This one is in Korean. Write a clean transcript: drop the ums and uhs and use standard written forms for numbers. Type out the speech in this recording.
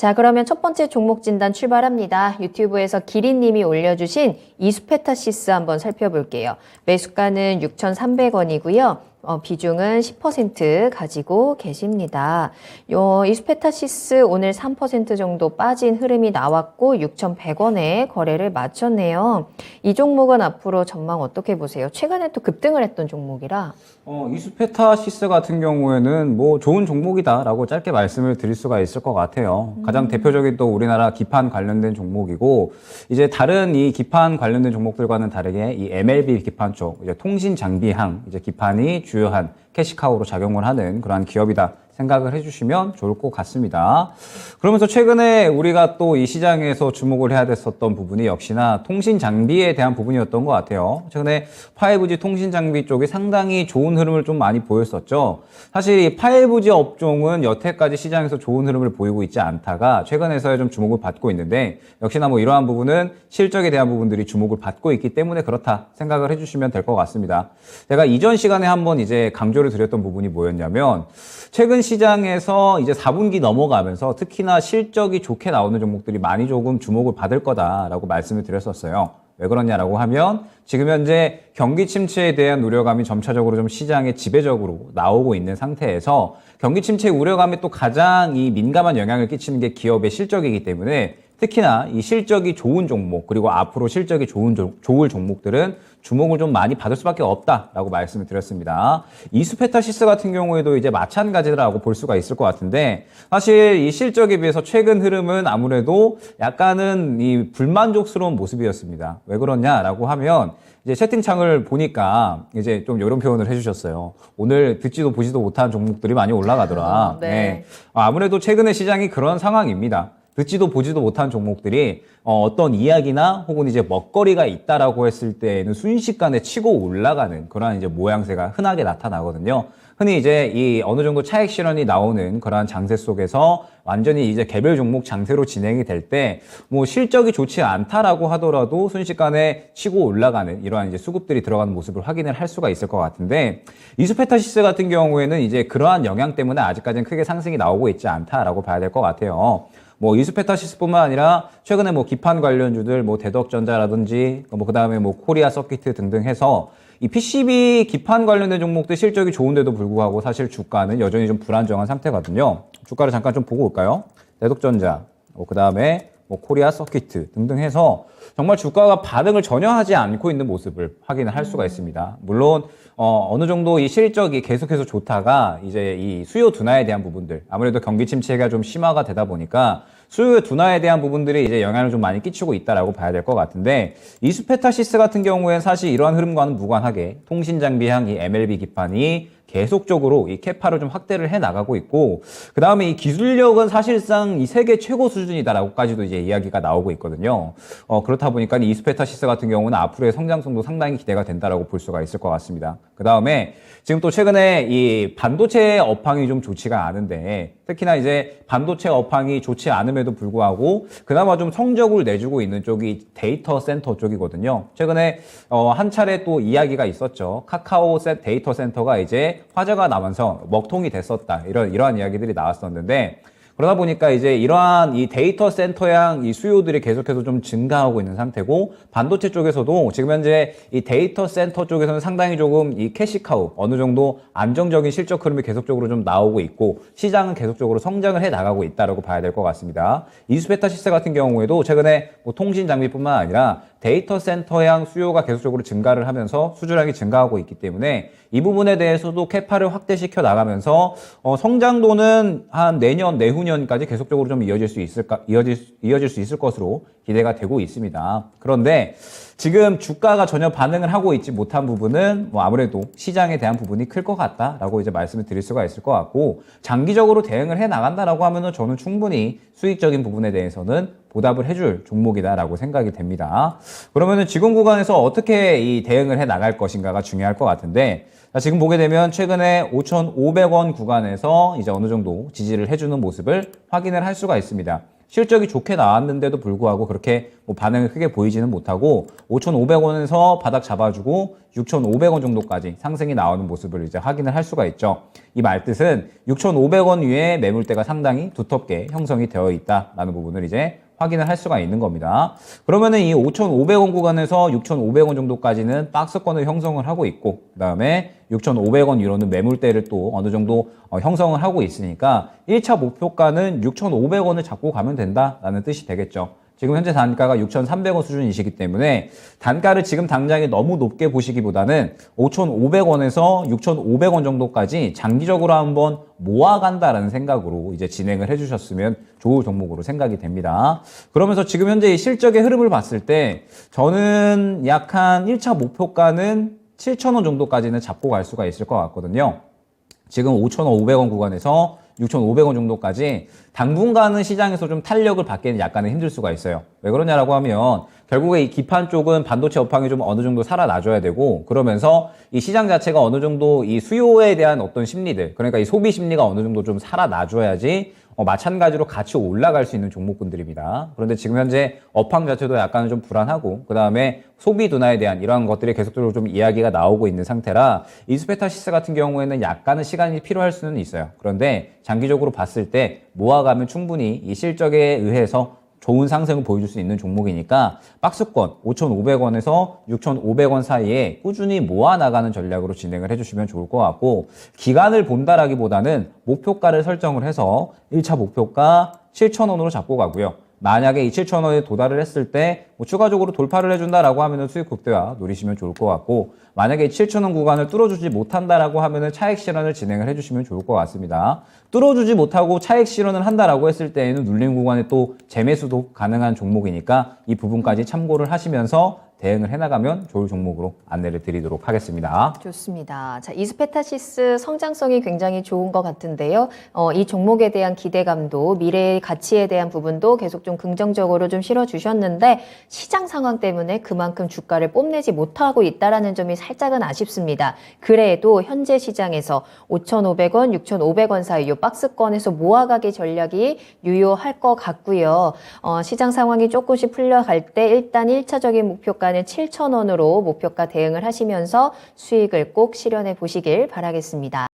자, 그러면 첫 번째 종목 진단 출발합니다. 유튜브에서 기린님이 올려주신 이수페타시스 한번 살펴볼게요. 매수가는 6,300원이고요. 비중은 10% 가지고 계십니다. 이수페타시스 오늘 3% 정도 빠진 흐름이 나왔고 6,100원에 거래를 마쳤네요. 이 종목은 앞으로 전망 어떻게 보세요? 최근에 또 급등을 했던 종목이라. 이수페타시스 같은 경우에는 뭐 좋은 종목이다라고 짧게 말씀을 드릴 수가 있을 것 같아요. 가장 대표적인 또 우리나라 기판 관련된 종목이고, 이제 다른 이 기판 관련된 종목들과는 다르게 이 MLB 기판 쪽, 이제 통신 장비항 이제 기판이 주요한 캐시카우로 작용을 하는 그러한 기업이다 생각을 해주시면 좋을 것 같습니다. 그러면서 최근에 우리가 또 이 시장에서 주목을 해야 됐었던 부분이 역시나 통신 장비에 대한 부분이었던 것 같아요. 최근에 5G 통신 장비 쪽이 상당히 좋은 흐름을 좀 많이 보였었죠. 사실 이 5G 업종은 여태까지 시장에서 좋은 흐름을 보이고 있지 않다가 최근에서야 좀 주목을 받고 있는데, 역시나 뭐 이러한 부분은 실적에 대한 부분들이 주목을 받고 있기 때문에 그렇다 생각을 해주시면 될 것 같습니다. 제가 이전 시간에 한번 이제 강조를 드렸던 부분이 뭐였냐면, 최근 시장에서 이제 4분기 넘어가면서 특히나 실적이 좋게 나오는 종목들이 많이 조금 주목을 받을 거다라고 말씀을 드렸었어요. 왜 그러냐라고 하면 지금 현재 경기 침체에 대한 우려감이 점차적으로 좀 시장에 지배적으로 나오고 있는 상태에서, 경기 침체 우려감에 또 가장 이 민감한 영향을 끼치는 게 기업의 실적이기 때문에 특히나 이 실적이 좋은 종목, 그리고 앞으로 실적이 좋을 종목들은 주목을 좀 많이 받을 수밖에 없다라고 말씀을 드렸습니다. 이수페타시스 같은 경우에도 이제 마찬가지라고 볼 수가 있을 것 같은데, 사실 이 실적에 비해서 최근 흐름은 아무래도 약간은 이 불만족스러운 모습이었습니다. 왜 그러냐라고 하면, 이제 채팅창을 보니까 이제 좀 이런 표현을 해주셨어요. 오늘 듣지도 보지도 못한 종목들이 많이 올라가더라. 네. 아무래도 최근의 시장이 그런 상황입니다. 듣지도 보지도 못한 종목들이 어떤 이야기나 혹은 이제 먹거리가 있다라고 했을 때에는 순식간에 치고 올라가는 그런 이제 모양새가 흔하게 나타나거든요. 흔히 이제 이 어느 정도 차익 실현이 나오는 그러한 장세 속에서 완전히 이제 개별 종목 장세로 진행이 될 때 뭐 실적이 좋지 않다라고 하더라도 순식간에 치고 올라가는 이러한 이제 수급들이 들어가는 모습을 확인을 할 수가 있을 것 같은데, 이수페타시스 같은 경우에는 이제 그러한 영향 때문에 아직까지는 크게 상승이 나오고 있지 않다라고 봐야 될 것 같아요. 뭐 이수페타시스뿐만 아니라 최근에 뭐 기판 관련주들 뭐 대덕전자라든지 뭐 그다음에 뭐 코리아 서키트 등등 해서 이 PCB 기판 관련된 종목들 실적이 좋은데도 불구하고 사실 주가는 여전히 좀 불안정한 상태거든요. 주가를 잠깐 좀 보고 올까요? 대덕전자, 그다음에 뭐 코리아 서키트 등등 해서 정말 주가가 반응을 전혀 하지 않고 있는 모습을 확인을 할 수가 있습니다. 물론 어느 정도 이 실적이 계속해서 좋다가 이제 이 수요 둔화에 대한 부분들, 아무래도 경기 침체가 좀 심화가 되다 보니까 수요 둔화에 대한 부분들이 이제 영향을 좀 많이 끼치고 있다라고 봐야 될 것 같은데, 이수페타시스 같은 경우에는 사실 이러한 흐름과는 무관하게 통신장비향 이 MLB 기판이 계속적으로 이 캐파를 좀 확대를 해 나가고 있고, 그 다음에 이 기술력은 사실상 이 세계 최고 수준이다라고까지도 이제 이야기가 나오고 있거든요. 그렇다 보니까 이 이수페타시스 같은 경우는 앞으로의 성장성도 상당히 기대가 된다라고 볼 수가 있을 것 같습니다. 그 다음에 지금 또 최근에 이 반도체 업황이 좀 좋지가 않은데, 특히나 이제 반도체 업황이 좋지 않음에도 불구하고 그나마 좀 성적을 내주고 있는 쪽이 데이터 센터 쪽이거든요. 최근에 한 차례 또 이야기가 있었죠. 카카오 데이터 센터가 이제 화제가 나면서 먹통이 됐었다, 이러한 이야기들이 나왔었는데, 그러다 보니까 이제 이러한 이 데이터 센터향 이 수요들이 계속해서 좀 증가하고 있는 상태고, 반도체 쪽에서도 지금 현재 이 데이터 센터 쪽에서는 상당히 조금 이 캐시카우 어느 정도 안정적인 실적 흐름이 계속적으로 좀 나오고 있고, 시장은 계속적으로 성장을 해 나가고 있다라고 봐야 될 것 같습니다. 이수페타시스 같은 경우에도 최근에 뭐 통신 장비뿐만 아니라 데이터 센터향 수요가 계속적으로 증가를 하면서 수주량이 증가하고 있기 때문에 이 부분에 대해서도 캐파를 확대시켜 나가면서 성장도는 한 내년, 내후년까지 계속적으로 좀 이어질 수 있을 것으로 기대가 되고 있습니다. 그런데 지금 주가가 전혀 반응을 하고 있지 못한 부분은 뭐 아무래도 시장에 대한 부분이 클 것 같다라고 이제 말씀을 드릴 수가 있을 것 같고, 장기적으로 대응을 해 나간다라고 하면은 저는 충분히 수익적인 부분에 대해서는 보답을 해줄 종목이다라고 생각이 됩니다. 그러면은 지금 구간에서 어떻게 이 대응을 해 나갈 것인가가 중요할 것 같은데, 지금 보게 되면 최근에 5,500원 구간에서 이제 어느 정도 지지를 해주는 모습을 확인을 할 수가 있습니다. 실적이 좋게 나왔는데도 불구하고 그렇게 뭐 반응이 크게 보이지는 못하고 5,500원에서 바닥 잡아주고 6,500원 정도까지 상승이 나오는 모습을 이제 확인을 할 수가 있죠. 이 말뜻은 6,500원 위에 매물대가 상당히 두텁게 형성이 되어 있다라는 부분을 이제 확인을 할 수가 있는 겁니다. 그러면은 이 5,500원 구간에서 6,500원 정도까지는 박스권을 형성을 하고 있고, 그 다음에 6,500원 위로는 매물대를 또 어느 정도 형성을 하고 있으니까 1차 목표가는 6,500원을 잡고 가면 된다라는 뜻이 되겠죠. 지금 현재 단가가 6,300원 수준이시기 때문에 단가를 지금 당장에 너무 높게 보시기보다는 5,500원에서 6,500원 정도까지 장기적으로 한번 모아간다라는 생각으로 이제 진행을 해주셨으면 좋을 종목으로 생각이 됩니다. 그러면서 지금 현재 이 실적의 흐름을 봤을 때 저는 약 한 1차 목표가는 7,000원 정도까지는 잡고 갈 수가 있을 것 같거든요. 지금 5,500원 구간에서 6,500원 정도까지 당분간은 시장에서 좀 탄력을 받기는 약간은 힘들 수가 있어요. 왜 그러냐라고 하면 결국에 이 기판 쪽은 반도체 업황이 좀 어느 정도 살아나줘야 되고, 그러면서 이 시장 자체가 어느 정도 이 수요에 대한 어떤 심리들, 그러니까 이 소비 심리가 어느 정도 좀 살아나줘야지 마찬가지로 같이 올라갈 수 있는 종목군들입니다. 그런데 지금 현재 업황 자체도 약간은 좀 불안하고, 그 다음에 소비 둔화에 대한 이러한 것들이 계속적으로 좀 이야기가 나오고 있는 상태라 이스페타시스 같은 경우에는 약간은 시간이 필요할 수는 있어요. 그런데 장기적으로 봤을 때 모아가면 충분히 이 실적에 의해서 좋은 상승을 보여줄 수 있는 종목이니까 박스권 5,500원에서 6,500원 사이에 꾸준히 모아나가는 전략으로 진행을 해주시면 좋을 것 같고, 기간을 본다라기보다는 목표가를 설정을 해서 1차 목표가 7,000원으로 잡고 가고요. 만약에 이 7,000원에 도달을 했을 때 뭐 추가적으로 돌파를 해준다라고 하면은 수익 극대화 노리시면 좋을 것 같고, 만약에 7,000원 구간을 뚫어주지 못한다라고 하면은 차익 실현을 진행을 해주시면 좋을 것 같습니다. 뚫어주지 못하고 차익 실현을 한다라고 했을 때에는 눌림 구간에 또 재매수도 가능한 종목이니까 이 부분까지 참고를 하시면서 대응을 해나가면 좋을 종목으로 안내를 드리도록 하겠습니다. 좋습니다. 자, 이스페타시스 성장성이 굉장히 좋은 것 같은데요. 이 종목에 대한 기대감도 미래의 가치에 대한 부분도 계속 좀 긍정적으로 좀 실어주셨는데 시장 상황 때문에 그만큼 주가를 뽐내지 못하고 있다는 점이 살짝은 아쉽습니다. 그래도 현재 시장에서 5,500원, 6,500원 사이 이 박스권에서 모아가기 전략이 유효할 것 같고요. 시장 상황이 조금씩 풀려갈 때 일단 1차적인 목표가는 7,000원으로 목표가 대응을 하시면서 수익을 꼭 실현해 보시길 바라겠습니다.